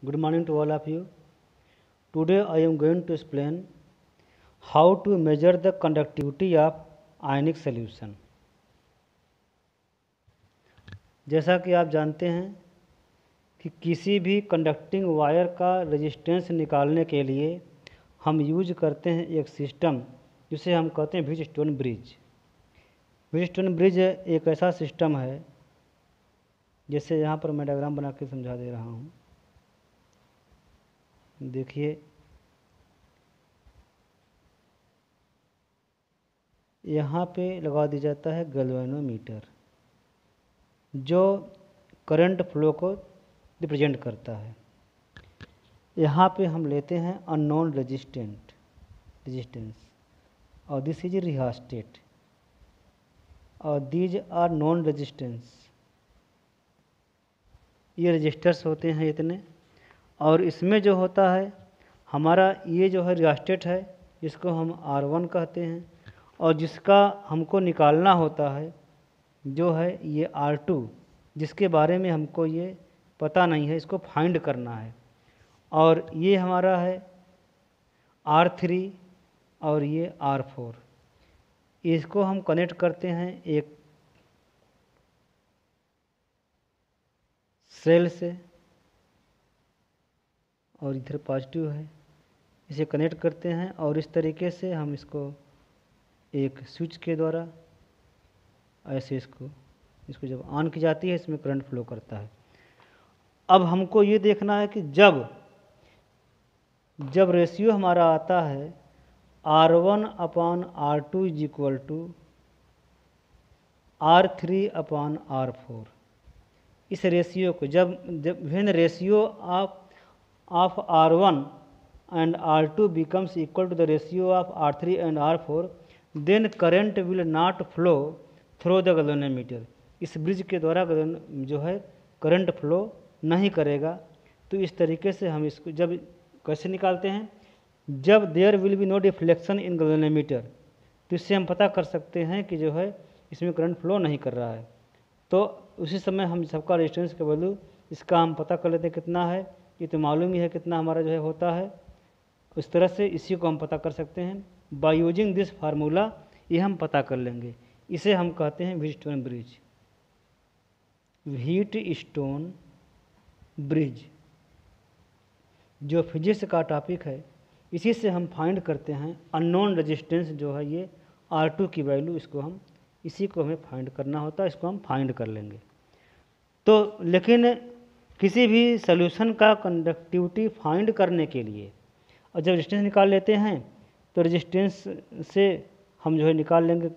Good morning to all of you. Today I am going to explain how to measure the conductivity of ionic solution. जैसा कि आप जानते हैं कि किसी भी कंडक्टिंग वायर का रेजिस्टेंस निकालने के लिए हम यूज करते हैं एक सिस्टम जिसे हम कहते हैं व्हीटस्टोन ब्रिज। व्हीटस्टोन ब्रिज एक ऐसा सिस्टम है, जैसे यहाँ पर मैं डायग्राम बना के समझा दे रहा हूँ। देखिए, यहाँ पे लगा दिया जाता है गैल्वेनोमीटर, जो करंट फ्लो को रिप्रेजेंट करता है। यहाँ पे हम लेते हैं अननोन रेजिस्टेंस और दिस इज रिहास्टेट और दीज आर नॉन रेजिस्टेंस। ये रजिस्टर्स होते हैं इतने, और इसमें जो होता है हमारा ये जो है रिहास्टेट है, जिसको हम R1 कहते हैं, और जिसका हमको निकालना होता है जो है ये R2, जिसके बारे में हमको ये पता नहीं है, इसको फाइंड करना है। और ये हमारा है R3 और ये R4। इसको हम कनेक्ट करते हैं एक सेल से, और इधर पॉजिटिव है, इसे कनेक्ट करते हैं और इस तरीके से हम इसको एक स्विच के द्वारा ऐसे इसको जब ऑन की जाती है, इसमें करंट फ्लो करता है। अब हमको ये देखना है कि जब रेशियो हमारा आता है R1/R2 is equal to R3/R4, इस रेशियो को जब when ratio of R1 and R2 becomes equal to the ratio of R3 and R4, then current will not flow through the galvanometer। इस ब्रिज के द्वारा जो है करंट फ्लो नहीं करेगा। तो इस तरीके से हम इसको जब कैसे निकालते हैं, जब there will be no deflection in galvanometer, तो इससे हम पता कर सकते हैं कि जो है इसमें करंट फ्लो नहीं कर रहा है। तो उसी समय हम सबका रेजिस्टेंस का वैल्यू इसका हम पता कर लेते हैं कितना है। ये तो मालूम ही है कितना हमारा जो है होता है। उस तरह से इसी को हम पता कर सकते हैं बाय यूजिंग दिस फार्मूला। ये हम पता कर लेंगे। इसे हम कहते हैं व्हीटस्टोन ब्रिज। व्हीटस्टोन ब्रिज जो फिजिक्स का टॉपिक है, इसी से हम फाइंड करते हैं अननोन रेजिस्टेंस जो है ये R2 की वैल्यू, इसी को हमें फाइंड करना होता है। इसको हम फाइंड कर लेंगे। तो लेकिन किसी भी सोल्यूशन का कंडक्टिविटी फाइंड करने के लिए, और जब रेजिस्टेंस निकाल लेते हैं तो रेजिस्टेंस से हम जो है निकाल लेंगे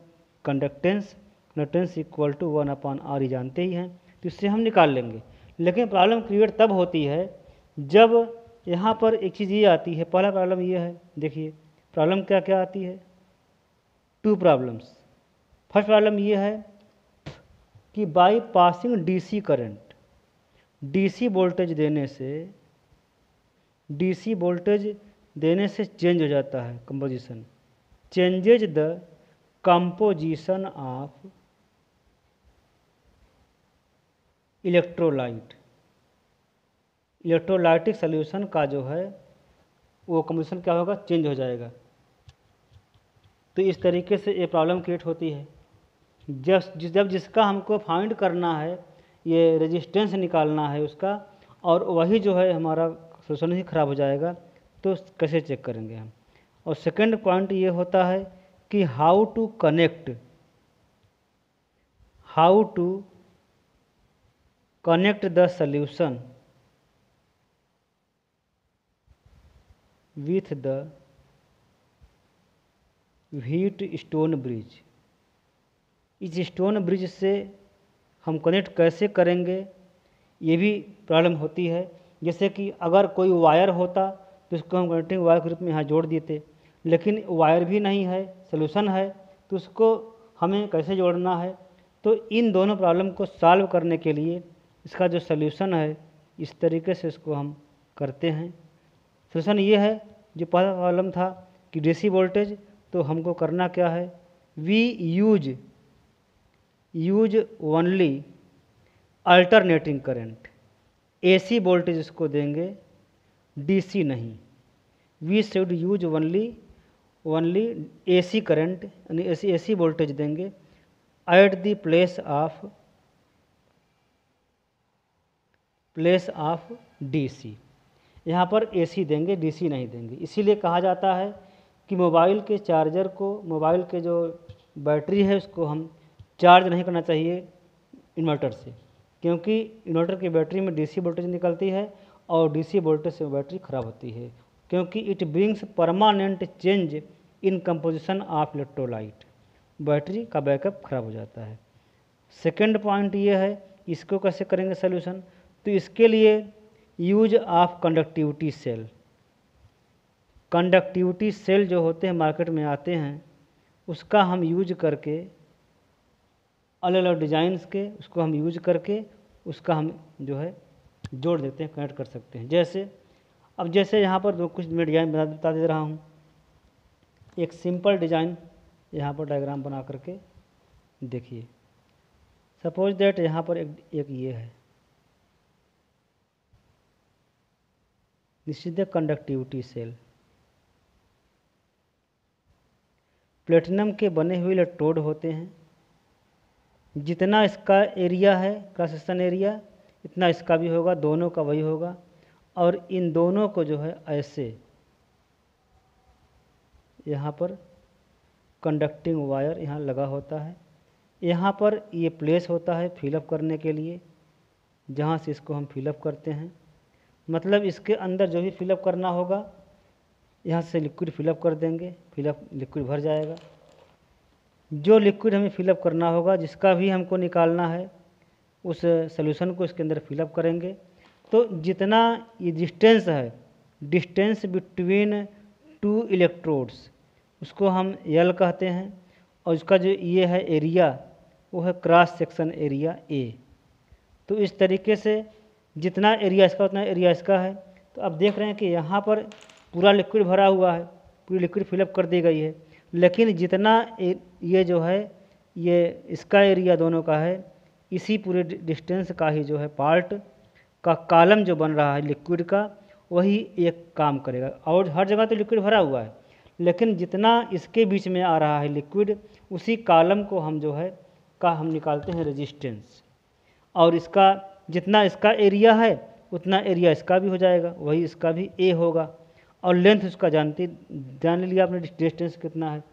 कंडक्टेंस इक्वल टू 1/R ही जानते ही हैं, तो इससे हम निकाल लेंगे। लेकिन प्रॉब्लम क्रिएट तब होती है जब यहाँ पर एक चीज़ ये आती है। पहला प्रॉब्लम ये है, देखिए प्रॉब्लम क्या क्या आती है, 2 प्रॉब्लम्स। फर्स्ट प्रॉब्लम ये है कि by passing DC current, DC voltage देने से चेंज हो जाता है composition, changes the composition of electrolytic solution का जो है वो कंपोजिशन क्या होगा, चेंज हो जाएगा। तो इस तरीके से ये प्रॉब्लम क्रिएट होती है। जब जिसका हमको फाइंड करना है, ये रेजिस्टेंस निकालना है उसका, और वही जो है हमारा सोल्यूशन ही ख़राब हो जाएगा, तो कैसे चेक करेंगे हम। और सेकंड पॉइंट ये होता है कि how to connect the solution with the Wheatstone bridge. इस स्टोन ब्रिज से हम कनेक्ट कैसे करेंगे, ये भी प्रॉब्लम होती है। जैसे कि अगर कोई वायर होता तो उसको हम कनेक्टिंग वायर के रूप में यहाँ जोड़ देते, लेकिन वायर भी नहीं है, सोल्यूशन है, तो उसको हमें कैसे जोड़ना है। तो इन दोनों प्रॉब्लम को सॉल्व करने के लिए इसका जो सोल्यूशन है, इस तरीके से इसको हम करते हैं। सोल्यूशन ये है, जो पहला प्रॉब्लम था कि DC वोल्टेज, तो हमको करना क्या है, we use only alternating current, AC voltage इसको देंगे DC नहीं। We should use only AC current, यानी AC वोल्टेज देंगे at the place of DC। यहाँ पर AC देंगे, DC नहीं देंगे। इसीलिए कहा जाता है कि मोबाइल के चार्जर को, मोबाइल के जो बैटरी है उसको हम चार्ज नहीं करना चाहिए इन्वर्टर से, क्योंकि इन्वर्टर की बैटरी में DC वोल्टेज निकलती है और DC वोल्टेज से बैटरी खराब होती है, क्योंकि it brings permanent change in composition of electrolyte. Battery का बैकअप खराब हो जाता है। सेकेंड पॉइंट ये है, इसको कैसे करेंगे सोल्यूशन, तो इसके लिए use of conductivity cell. Conductivity cell जो होते हैं मार्केट में आते हैं, उसका हम यूज करके अलग अलग डिज़ाइंस के उसको हम यूज करके उसका हम जो है जोड़ देते हैं, कनेक्ट कर सकते हैं। जैसे यहाँ पर कुछ मैं डिज़ाइन बता दे रहा हूँ। एक सिंपल डिज़ाइन यहाँ पर डायग्राम बना करके देखिए। सपोज दैट यहाँ पर एक ये है, this is the conductivity cell. Platinum के बने हुए इलेक्ट्रोड होते हैं, जितना इसका एरिया है क्रॉस सेक्शन एरिया, इतना इसका भी होगा, दोनों का वही होगा। और इन दोनों को जो है ऐसे यहाँ पर कंडक्टिंग वायर यहाँ लगा होता है, यहाँ पर ये प्लेस होता है फिलअप करने के लिए, जहाँ से इसको हम फिलअप करते हैं। मतलब इसके अंदर जो भी फिलअप करना होगा, यहाँ से लिक्विड फिलअप कर देंगे, लिक्विड भर जाएगा। जो लिक्विड हमें फिलअप करना होगा, जिसका भी हमको निकालना है, उस सॉल्यूशन को इसके अंदर फिलअप करेंगे। तो जितना ये डिस्टेंस है, डिस्टेंस बिटवीन टू इलेक्ट्रोड्स, उसको हम L कहते हैं। और इसका जो ये है एरिया, वो है क्रॉस सेक्शन एरिया A। तो इस तरीके से जितना एरिया इसका उतना एरिया इसका है। तो अब देख रहे हैं कि यहाँ पर पूरा लिक्विड भरा हुआ है, पूरी लिक्विड फिलअप कर दी गई है, लेकिन जितना ये जो है ये इसका एरिया दोनों का है, इसी पूरे डिस्टेंस का ही जो है पार्ट का कॉलम जो बन रहा है लिक्विड का, वही एक काम करेगा। और हर जगह तो लिक्विड भरा हुआ है, लेकिन जितना इसके बीच में आ रहा है लिक्विड, उसी कॉलम को हम जो है हम निकालते हैं रेजिस्टेंस। और इसका जितना इसका एरिया है उतना एरिया इसका भी हो जाएगा, वही इसका भी A होगा। और लेंथ उसका जान लिया आपने डिस्टेंस कितना है।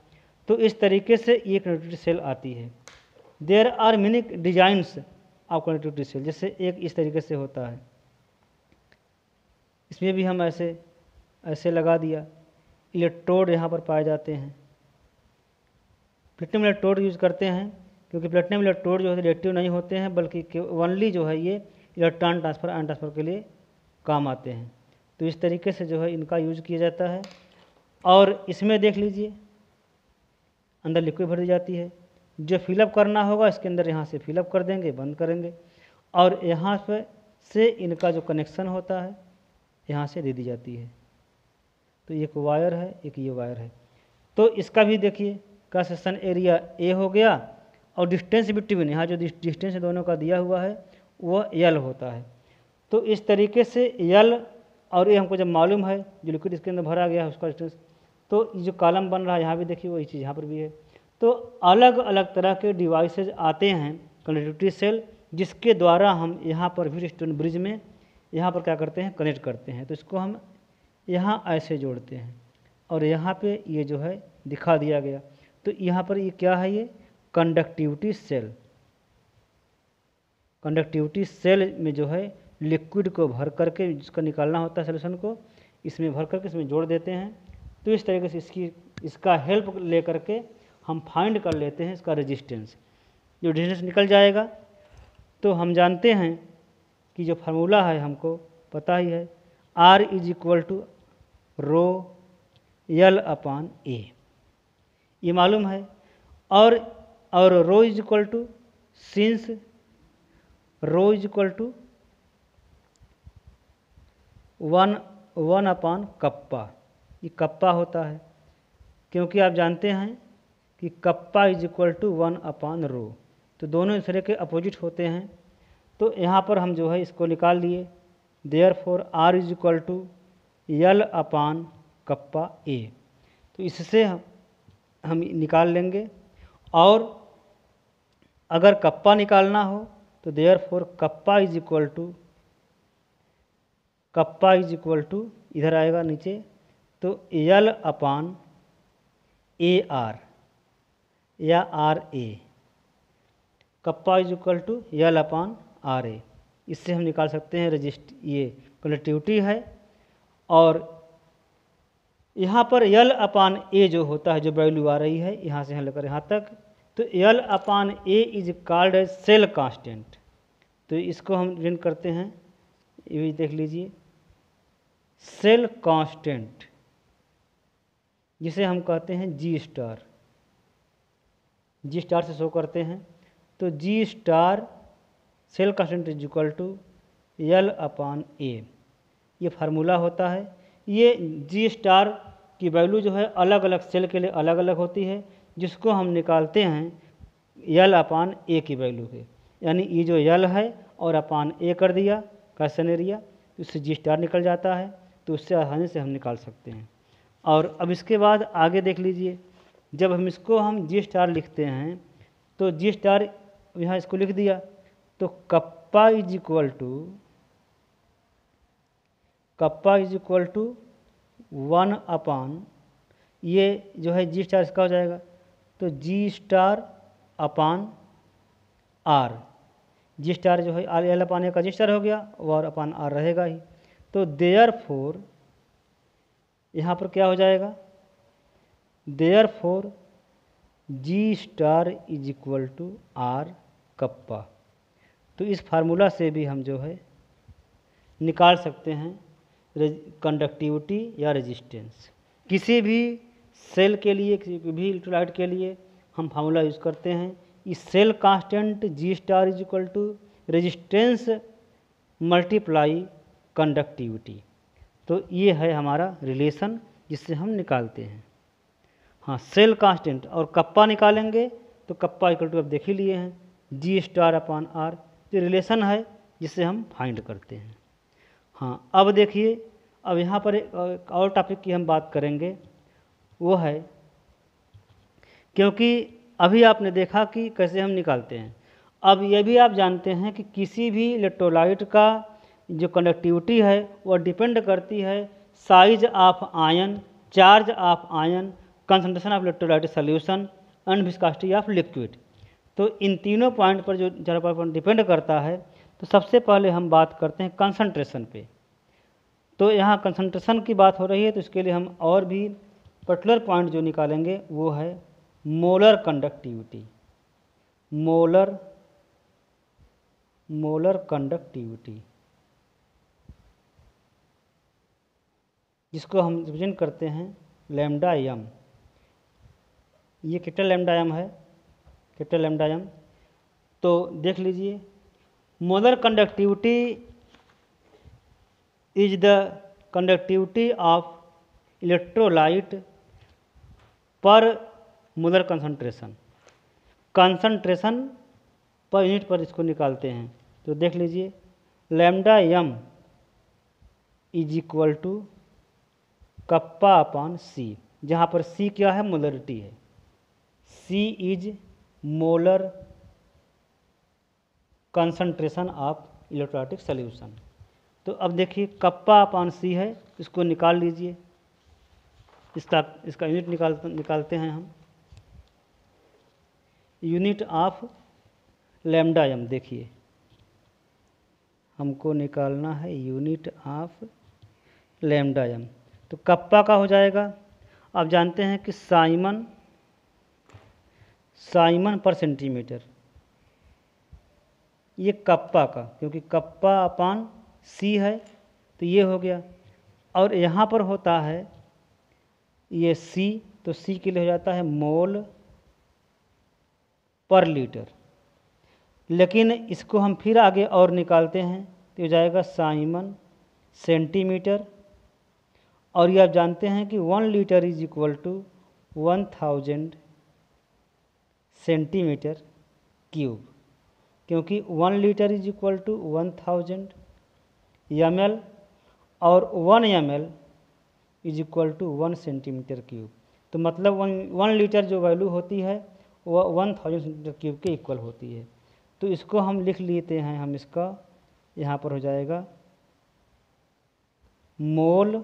तो इस तरीके से ये कंडक्टिविटी सेल आती है। There are many designs of conductivity cell. जैसे एक इस तरीके से होता है, इसमें भी हम ऐसे लगा दिया। इलेक्ट्रोड यहाँ पर पाए जाते हैं, प्लेटिनम इलेक्ट्रोड यूज़ करते हैं, क्योंकि प्लेटिनम इलेक्ट्रोड जो है रिएक्टिव नहीं होते हैं, बल्कि ओनली जो है ये इलेक्ट्रॉन ट्रांसफ़र आयन ट्रांसफ़र के लिए काम आते हैं। तो इस तरीके से जो है इनका यूज किया जाता है। और इसमें देख लीजिए, अंदर लिक्विड भर दी जाती है, जो फिलअप करना होगा इसके अंदर यहाँ से फिलअप कर देंगे, बंद करेंगे। और यहाँ पे से इनका जो कनेक्शन होता है यहाँ से दे दी जाती है। तो एक वायर है, एक ये वायर है। तो इसका भी देखिए क्रॉस सेक्शन एरिया A हो गया, और डिस्टेंस बिटवीन, यहाँ जो डिस्टेंस दोनों का दिया हुआ है वह L होता है। तो इस तरीके से L और ये हमको जब मालूम है जो लिक्विड इसके अंदर भरा गया है उसका डिस्टेंस, तो ये जो कॉलम बन रहा है यहाँ भी देखिए वही चीज़ यहाँ पर भी है। तो अलग अलग तरह के डिवाइसेज आते हैं कंडक्टिविटी सेल, जिसके द्वारा हम यहाँ पर व्हीटस्टोन ब्रिज में यहाँ पर क्या करते हैं, कनेक्ट करते हैं। तो इसको हम यहाँ ऐसे जोड़ते हैं, और यहाँ पे ये जो है दिखा दिया गया। तो यहाँ पर ये क्या है, ये कंडक्टिविटी सेल। कंडक्टिविटी सेल में जो है लिक्विड को भर करके, जिसका निकालना होता है सोल्यूशन को, इसमें भर करके इसमें जोड़ देते हैं। तो इस तरीके से इसका हेल्प ले करके हम फाइंड कर लेते हैं इसका रेजिस्टेंस। जो रेजिस्टेंस निकल जाएगा तो हम जानते हैं कि जो फार्मूला है हमको पता ही है, R = ρL/A, ये मालूम है। और ρ = सिंस ρ = 1 कप्पा, ये कप्पा होता है, क्योंकि आप जानते हैं कि कप्पा = 1/ρ। तो दोनों दूसरे के अपोजिट होते हैं। तो यहाँ पर हम जो है इसको निकाल लिए। देयरफॉर R = यल अपान कप्पा ए। तो इससे हम निकाल लेंगे। और अगर कप्पा निकालना हो तो therefore kappa is equal to इधर आएगा नीचे, तो यल अपान ए आर या R A. Kappa is equal to L upon R A. इससे हम निकाल सकते हैं ये कंडक्टिविटी है। और यहाँ पर यल अपान ए जो होता है, जो वैल्यू आ रही है यहाँ से यहाँ लेकर यहाँ तक, तो L upon A is called as cell constant. तो इसको हम रीड करते हैं, ये भी देख लीजिए, सेल कांस्टेंट, जिसे हम कहते हैं जी स्टार से शो करते हैं। तो G star cell constant is equal to L upon A, ये फार्मूला होता है। ये जी स्टार की वैल्यू जो है अलग अलग सेल के लिए अलग अलग होती है, जिसको हम निकालते हैं यल अपान ए की वैल्यू के। यानी ये जो यल है और अपान ए कर दिया क्वेश्चन एरिया, उससे जी स्टार निकल जाता है। तो उससे आसानी से हम निकाल सकते हैं। और अब इसके बाद आगे देख लीजिए, जब हम इसको जी स्टार लिखते हैं तो जी स्टार यहाँ इसको लिख दिया, तो kappa is equal to 1 upon, ये जो है जी स्टार इसका हो जाएगा, तो G star upon R. G star जो है एल अपान ए का जी स्टार हो गया और अपान आर रहेगा ही। तो देयरफॉर यहाँ पर क्या हो जाएगा, therefore G star is equal to R kappa. तो इस फार्मूला से भी हम जो है निकाल सकते हैं कंडक्टिविटी या रेजिस्टेंस। किसी भी सेल के लिए, किसी भी इलेक्ट्रोलाइट के लिए हम फार्मूला यूज़ करते हैं, इस cell constant G star is equal to resistance multiply conductivity. तो ये है हमारा रिलेशन जिससे हम निकालते हैं। हाँ, सेल कांस्टेंट और कप्पा निकालेंगे तो कप्पा इक्वल टू अब देख ही लिए हैं जी स्टार अपान आर, जो रिलेशन है जिससे हम फाइंड करते हैं। हाँ, अब देखिए, अब यहाँ पर एक और टॉपिक की हम बात करेंगे, वो है, क्योंकि अभी आपने देखा कि कैसे हम निकालते हैं, अब ये भी आप जानते हैं कि किसी भी इलेक्ट्रोलाइट का जो कंडक्टिविटी है वो डिपेंड करती है size of ion, charge of ion, concentration of electrolytic solution and viscosity of liquid. तो इन तीनों पॉइंट पर जो ज़्यादा पर डिपेंड करता है, तो सबसे पहले हम बात करते हैं कंसंट्रेशन पे। तो यहाँ कंसंट्रेशन की बात हो रही है, तो इसके लिए हम और भी पर्टिकुलर पॉइंट जो निकालेंगे वो है मोलर कंडक्टिविटी। मोलर कंडक्टिविटी, जिसको हम रिप्रेजेंट करते हैं लैम्डा एम। ये कैपिटल लैम्डा एम है, कैपिटल लैम्डा एम। तो देख लीजिए, molar conductivity is the conductivity of electrolyte per molar concentration. Concentration per unit पर इसको निकालते हैं। तो देख लीजिए, lambda M is equal to kappa upon C, जहाँ पर सी क्या है, मोलरिटी है। C is molar concentration of electrolytic solution. तो अब देखिए, कप्पा अपान सी है, इसको निकाल लीजिए, इसका यूनिट निकालते हैं हम। यूनिट ऑफ लैम्डा एम, देखिए हमको निकालना है यूनिट ऑफ लैम्डा एम। तो कप्पा का हो जाएगा, आप जानते हैं कि साइमन पर सेंटीमीटर, ये कप्पा का, क्योंकि कप्पा अपान सी है तो ये हो गया। और यहाँ पर होता है ये सी, तो सी के लिए हो जाता है मोल पर लीटर। लेकिन इसको हम फिर आगे और निकालते हैं तो हो जाएगा साइमन सेंटीमीटर। और ये आप जानते हैं कि 1 litre is equal to 1000 centimetre cube, क्योंकि 1 litre is equal to 1000 ml और 1 ml is equal to 1 centimetre cube. तो मतलब 1 लीटर जो वैल्यू होती है वह 1000 सेंटीमीटर क्यूब के इक्वल होती है। तो इसको हम लिख लेते हैं, हम इसका यहाँ पर हो जाएगा मोल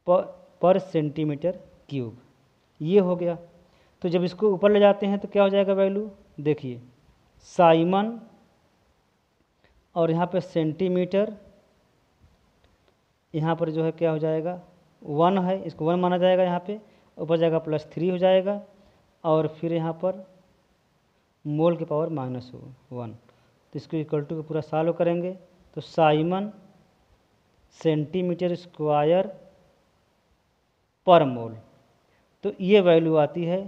पर सेंटीमीटर क्यूब, ये हो गया। तो जब इसको ऊपर ले जाते हैं तो क्या हो जाएगा वैल्यू, देखिए साइमन और यहाँ पे सेंटीमीटर, यहाँ पर जो है क्या हो जाएगा 1 है, इसको 1 माना जाएगा, यहाँ पे ऊपर जाएगा +3 हो जाएगा, और फिर यहाँ पर मोल के पावर -1। तो इसको इक्वल टू को पूरा सॉल्व करेंगे तो साइमन सेंटीमीटर स्क्वायर पर मोल, तो ये वैल्यू आती है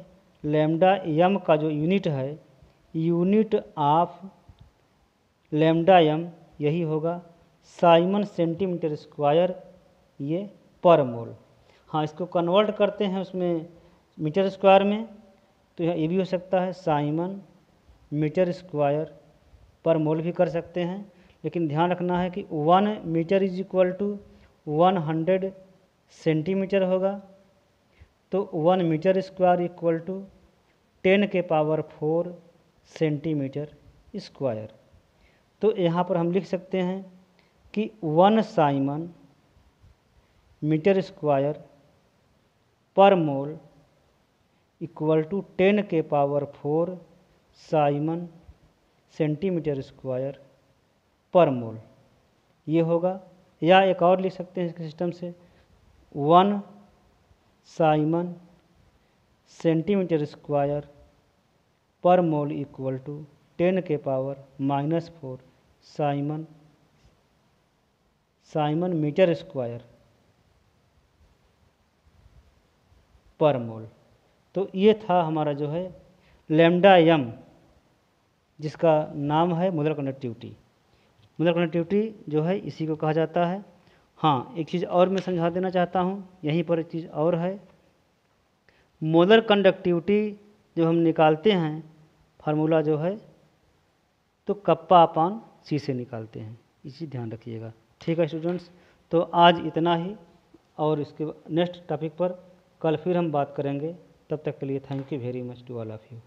लैम्डा एम का जो यूनिट है, यूनिट ऑफ लैम्डा एम यही होगा साइमन सेंटीमीटर स्क्वायर ये पर मोल। हाँ, इसको कन्वर्ट करते हैं उसमें मीटर स्क्वायर में, तो ये भी हो सकता है साइमन मीटर स्क्वायर पर मोल भी कर सकते हैं, लेकिन ध्यान रखना है कि 1 metre is equal to 100 centimetre होगा। तो 1 मीटर स्क्वायर इक्वल टू 10 के पावर 4 सेंटीमीटर स्क्वायर। तो यहाँ पर हम लिख सकते हैं कि 1 साइमन मीटर स्क्वायर पर मोल इक्वल टू 10 के पावर 4 साइमन सेंटीमीटर स्क्वायर पर मोल, ये होगा। या एक और लिख सकते हैं इसके सिस्टम से 1 साइमन सेंटीमीटर स्क्वायर पर मोल इक्वल टू 10 के पावर -4 साइमन मीटर स्क्वायर पर मोल। तो ये था हमारा जो है लैम्डा एम, जिसका नाम है मोलर कंडक्टिविटी। मोलर कंडक्टिविटी जो है इसी को कहा जाता है। हाँ, एक चीज़ और मैं समझा देना चाहता हूँ, यहीं पर एक चीज़ और है। मोलर कंडक्टिविटी जब हम निकालते हैं फार्मूला जो है तो कप्पा अपान सी से निकालते हैं, इसी ध्यान रखिएगा। ठीक है स्टूडेंट्स, तो आज इतना ही, और इसके नेक्स्ट टॉपिक पर कल फिर हम बात करेंगे। तब तक के लिए thank you very much to all of you.